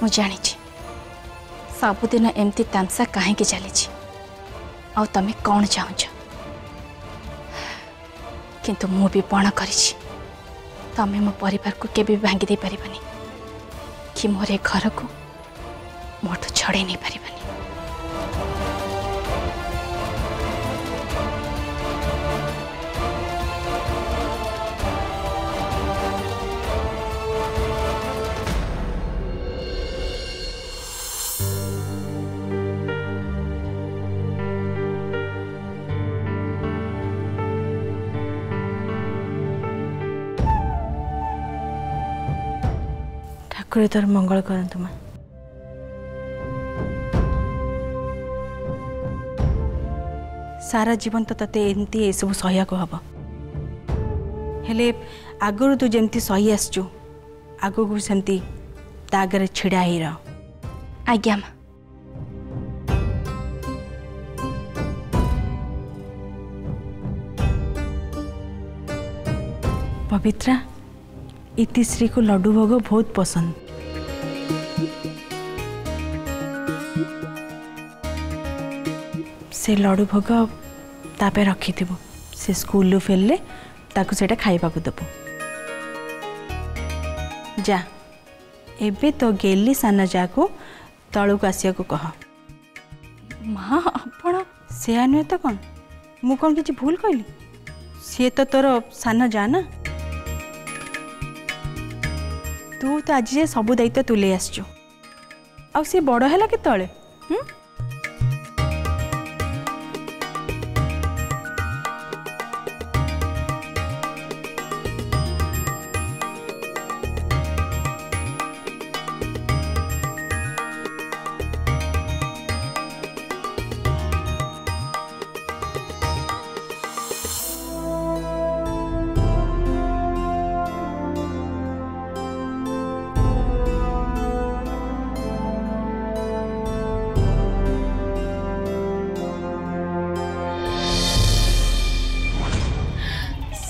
मु जानी सबुदिन एमती तामसा कहीं चली आ तमें कौन चाहूच किंतु मु भी पण करी तमें मो परिवार को केबे भांगी दे परिबनी कि मोर ए घर को मोठू छड़े नहीं परिबनी। ठाकुर तोर मंगल करंतु मां। सारा जीवन तो तते एमती ए सब सह्या को हबो हेले आगुरु तू जेमती सही आसचु आगु को सेमती तागरे छिड़ा ही रह। आज्ञा मां। पवित्रा इतिश्री को लड्डू भोग बहुत पसंद। से लड्डू भोग तापे रखी थी से स्कूल फेरले ताकू सेटा खाइबा को दबो। जा एबे तो गेली साना जा को तळु को आसिया को कह। मां आपण से नुहे तो कौन मु कौन किसी भूल कहली सी तो तोर साना जा ना तू तो आज जे सब दायित्व तुले आसचु आ सी बड़ है केतले।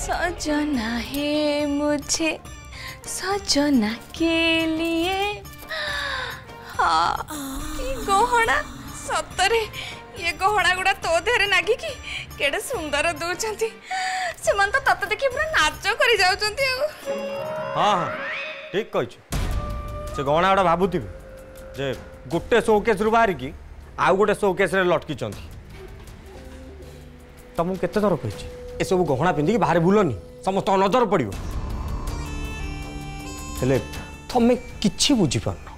सजना है मुझे सजना के लिए हाँ कि गहना सतरे ये गहना गुड़ा तो देहरे नागी कि केड़े सुंदर दौरान से मन तो तत देखी पूरा नाच करी जाउचंती। हाँ हाँ ठीक कह से गहना गुड़ा भावुवे जे गोटे शोकेस रु बाहर की आउ गोटे शोकेस लटकी तुमको केते थर कही ए सब गहना पिंधिकी बाहर बुलनी समस्त नजर पड़ो हेले तमें किछि बुझी पारन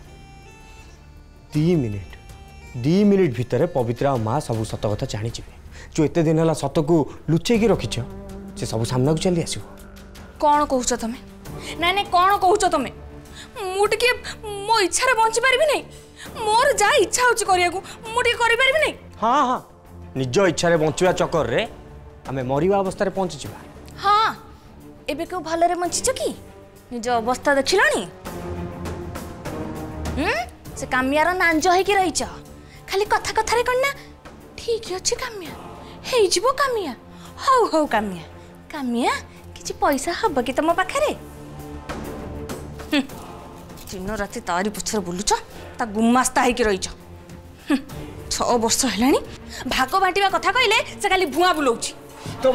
2 मिनिट भितर पवित्रा और माँ सब सत कथा जानी जो एते दिन है सत को लुचेकी रखिछ से सब सामना को चली आसो। कौन कहूच तमें ना ना कौन कहूच तमें मुझे मो इच्छा बंची पारि नहीं मोर जा इच्छा होची करिया को मुझे करि पारि नहीं। हाँ हाँ निज इच्छा बंचवा चक्कर रे आमे मरिवा अवस्था पहुंची जा। हाँ एबे को भलरे बंचिछ कि निज अवस्था देखिलानी से कामियार नांज होइकी रहिछ खाली कथा कथारे कन्ना ठीक अछि कामिया हे जीवो कामिया हौ हौ कामिया कामिया किछि पैसा हबो कि तम पाखरे दिन राति तारी पुछर बुलुछ ता गुम्मास्ता होइकी रहिछ 6 वर्ष हेलानी भाग बांटिबा कथा कहले से खाली भुआ बुलौछि। तो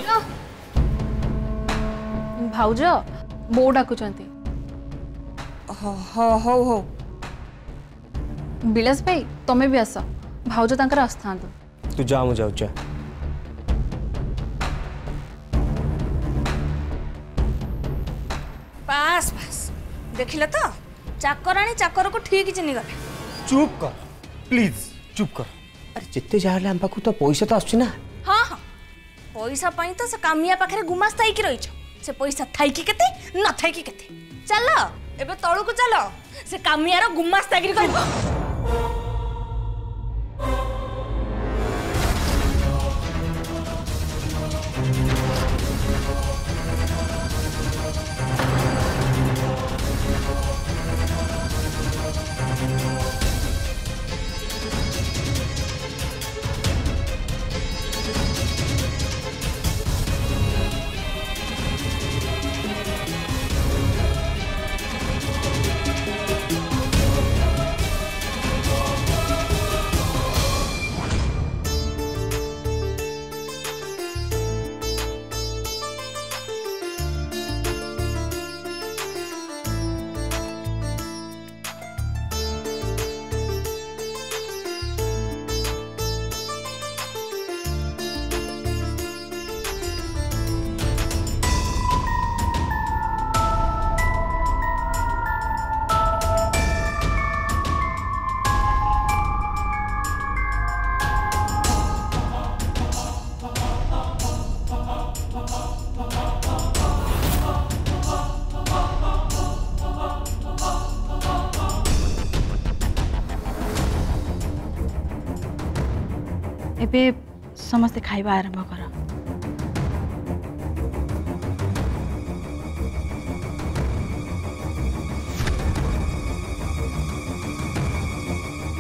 भाउज बो डाकुचंती हो हो बिलास भाई तमें भी आस भाउज तांकर आस्था तू जा मु जाऊचा पास पास देखिल तो चाकराणी चाकर को ठीक चिन्ह गले। चुप कर प्लीज चुप कर अरे जिते जाले हम पाखु तो पैसा तो आछी ना। हाँ हाँ पैसा पाई तो से कामिया पाखरे गुमास्ता होइकी रहिछ से पैसा थाई की केते न थाई की केते चलो एबे तळु को चलो से कामियार गुमास्ता गिरी कर एबे समस्ते खाइबा आरंभ कर।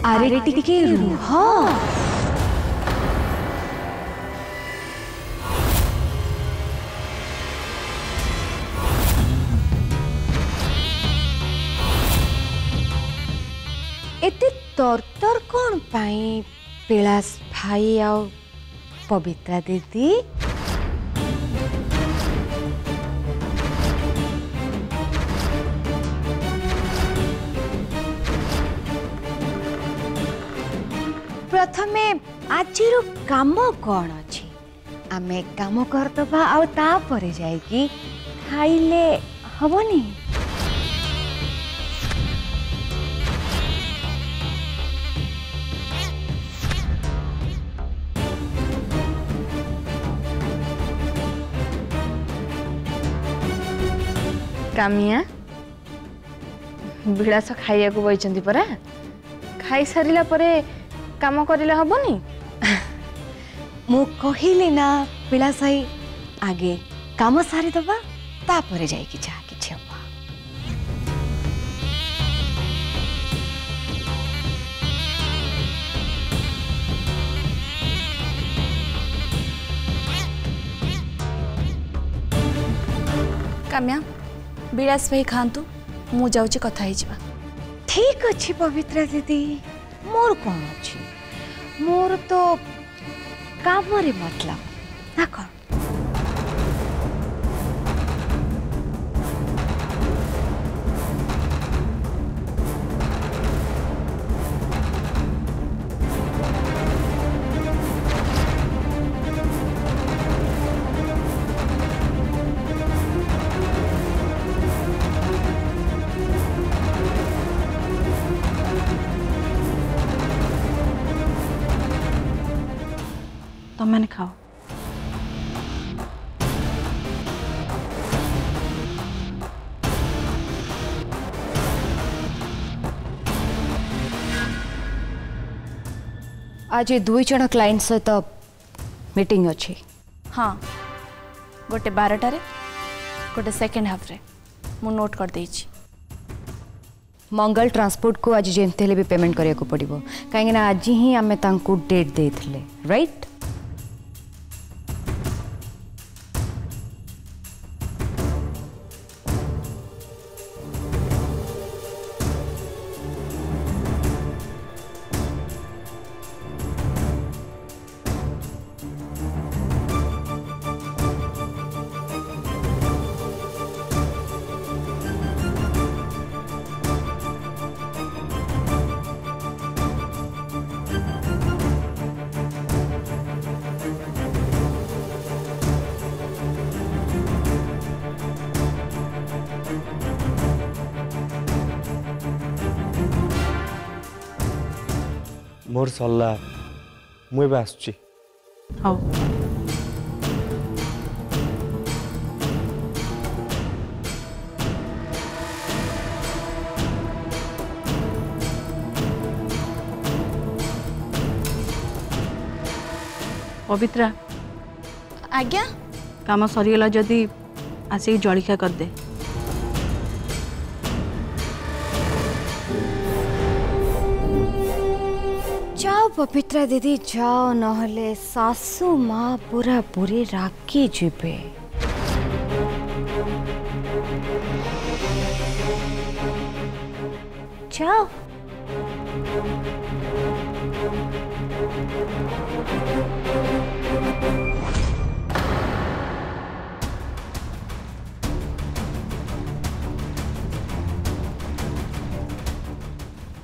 अरे टिके रुह। एते तरतर कौन पाई पिलास भाई आउ पवित्रा दीदी? प्रथमे आजिर काम कौन अच्छी आमे काम करदबा आउ तापरे जाइकी खाइले हबनी। कामिया विलास खाइया को बइचंती परा खाई सारिला परे काम करिले हबनी। मु कहिली ना पिलासाई आगे काम सारी दबा तापरे जाइकी जा किछि हबा। काम्या विलास भाई खातु मु जाऊँ कथा ही। ठीक अच्छी पवित्रा दीदी मोर कौन अच्छी मोर तो काम मतलब ना कौन। तुम मैंने खाओ। आज ये दुई जन क्लाइंट सहित मीटिंग अच्छी। हाँ गोटे 12टारे गोटे सेकेंड हाफ रे मु नोट कर देइछि। मंगल ट्रांसपोर्ट को आज जेमते हेले भी पेमेंट करिया को पड़िबो काहे ना आज ही आमे तांको डेट देथिले राइट। मोर सरला मुझे आसुची। हाँ पवित्रा आज्ञा काम सरीगला जदि आसिक जलिखा कर दे। जाओ पवित्रा दीदी जाओ नहले सासू माँ पूरा पूरी रागी जीवे। जाओ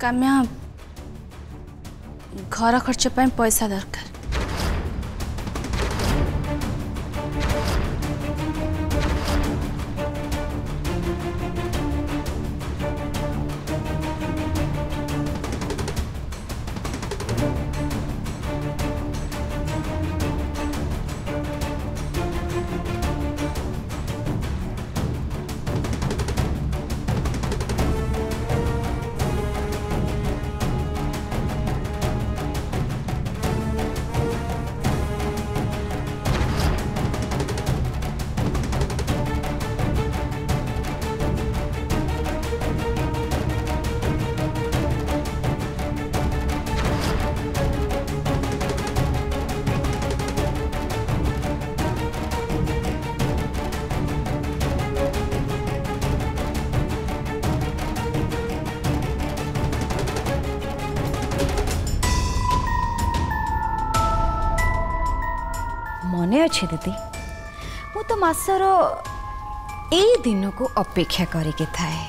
काम्या घर खर्च पाई पैसा दरकार। मने अच्छे दीदी मु तो मासर ए दिन को अपेक्षा करके थाए।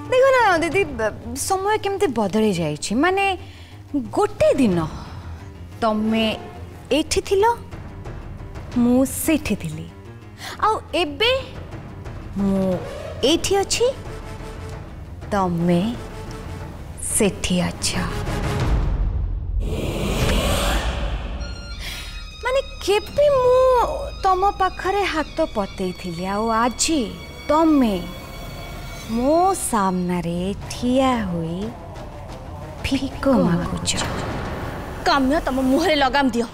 देखो ना दीदी समय केमती बदली जाइछि माने गोटे दिन तमे एठी थिलो मु सेठी थिली आउ एबे मु एठी अछि तमे सेठी अच्छा माने केबे मु तम पाखरे हाथ पतई थिली आउ आजी तमे मो सामनारे ठिया हुई फिको मागुच। काम्या तम मुहरे लगाम दियो।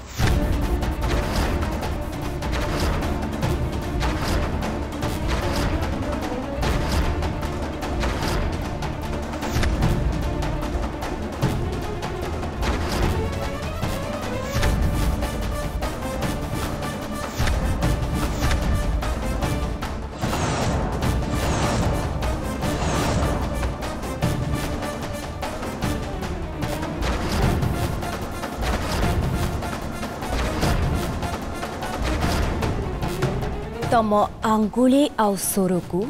तम आंगुली आउ सोर को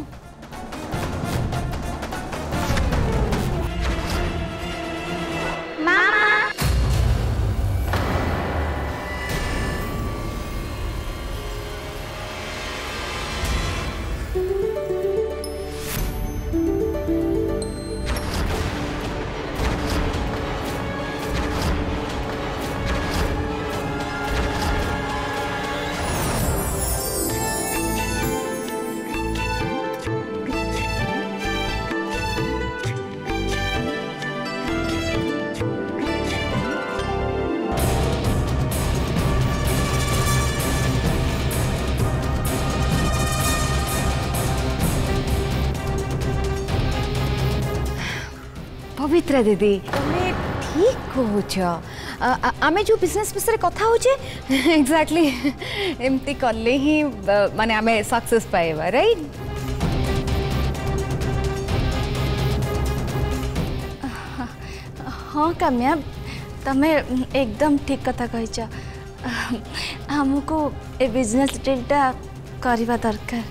पवित्रा दीदी तुम्हें ठीक कहुच आमे जो बिजनेस विषय कथा होचे एग्जैक्टली एमती कले ही माने आमे सक्सेस पाएबा राइट। हाँ काम्या तमे एकदम ठीक कथा कहिच। हमको ए बिजनेस डीलटा करवा दरकार।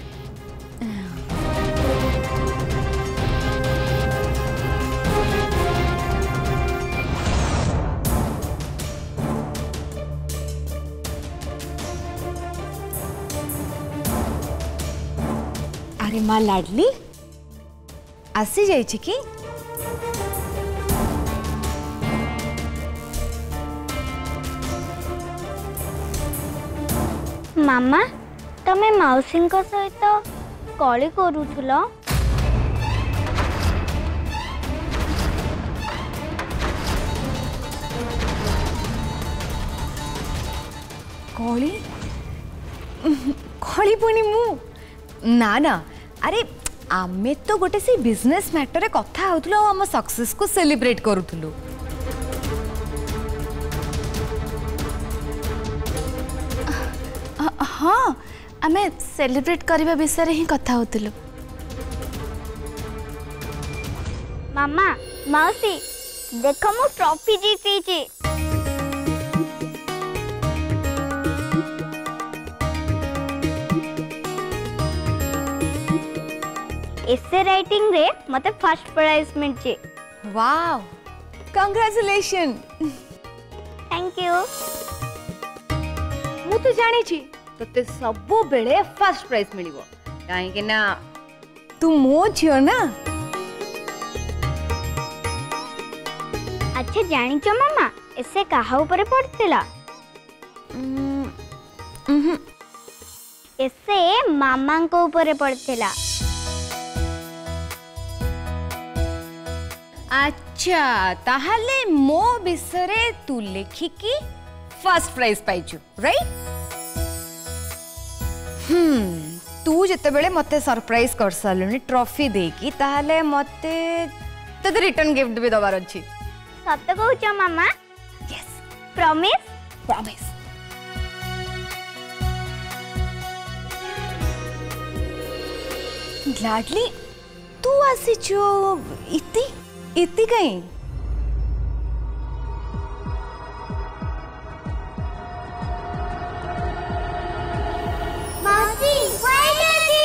अरे माँ लाडली आसी जाइए कि मामा तमे मौसी सहित कली करूथुल कली कली पुणी मु ना ना अरे आमे तो गोटे से बिजनेस मैटर कथा होतलो हम सक्सेस को सेलिब्रेट करूथुलु। हाँ आमे सेलिब्रेट करबा विषय ही कथा होतलु। मामा मौसी देख मु ट्रॉफी जीती। एसे राइटिंग रे मते फर्स्ट प्राइज मिलचे। Wow congratulation. Thank you. मु तो जानी छी तते सबो बेले फर्स्ट प्राइज मिलिबो काहे कि ना तू मो छियो ना। अच्छा जानी छ मामा एसे काहा ऊपर पड़तिला? एसे मामा को ऊपर पड़थिला। अच्छा ताहले मो विषय तू लिखिकी फर्स्ट प्राइज पाइचु राइट। तू जिते बेले मते सरप्राइज कर सालुनी ट्रॉफी देकी ताहले मते तते रिटर्न गिफ्ट भी दबार अछि। सत कहूच मामा? Yes promise? प्रॉमिस। लाडली तू आसीचो इति कहीं? मासी व्हाई डैडी?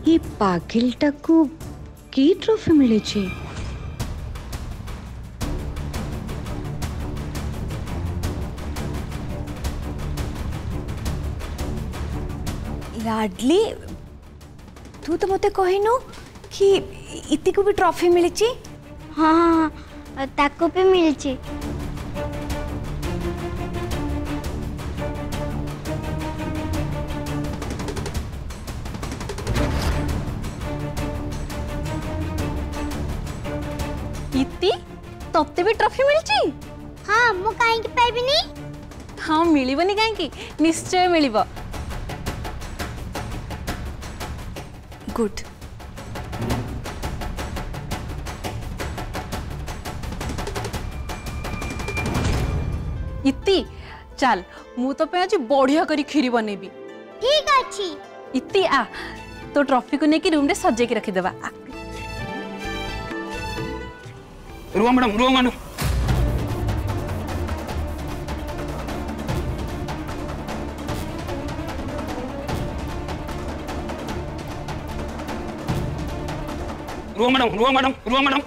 ये पागिलटा को की ट्रॉफी मिले छे? लाडली तू तो मते कहिनो कि इति को भी ट्रॉफी मिली छी? हाँ ताको भी मिलची। इति तते भी ट्रॉफी मिलची? हाँ मु काहे की पाइबिनी? हाँ मिलिबनी काहे, निश्चय मिलिबो। गुड। इति चल मु तो पे आज बढ़िया करी खीरी बनेबी। ठीक अछि। इति आ तो ट्रॉफी को नेकी रूम रे सजे के रखि देबा। रुआ मैडम रुआ मैडम। रुआ मैडम रुआ मैडम रुआ मैडम।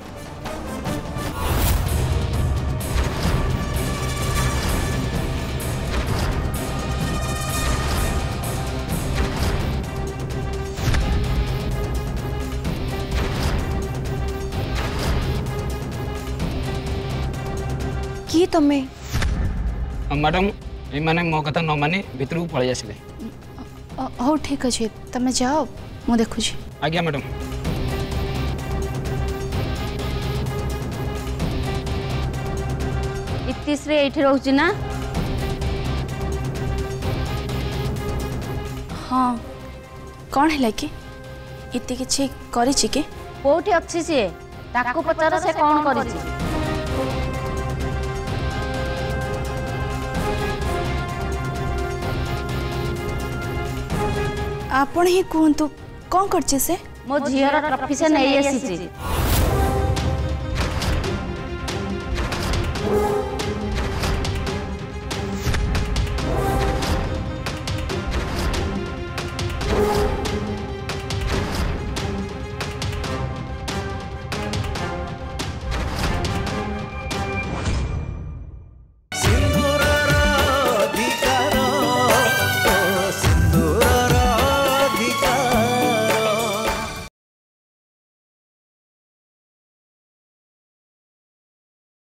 की तमे? मैडम ये माने मो कथा न माने भीतर को पळै आसिले। हो ठीक अछि तमे जाओ मु देखु छी। आज्ञा मैडम। इतिश्री एठी रहउची ना? हाँ कौन है कि इति किछि करिछि के? कोठी अछि से ताकू पचार से कोन करिछि? आपण ही कहंतु कोन करछि से? मो झियर ट्रॉफी से नहीं आसीछि।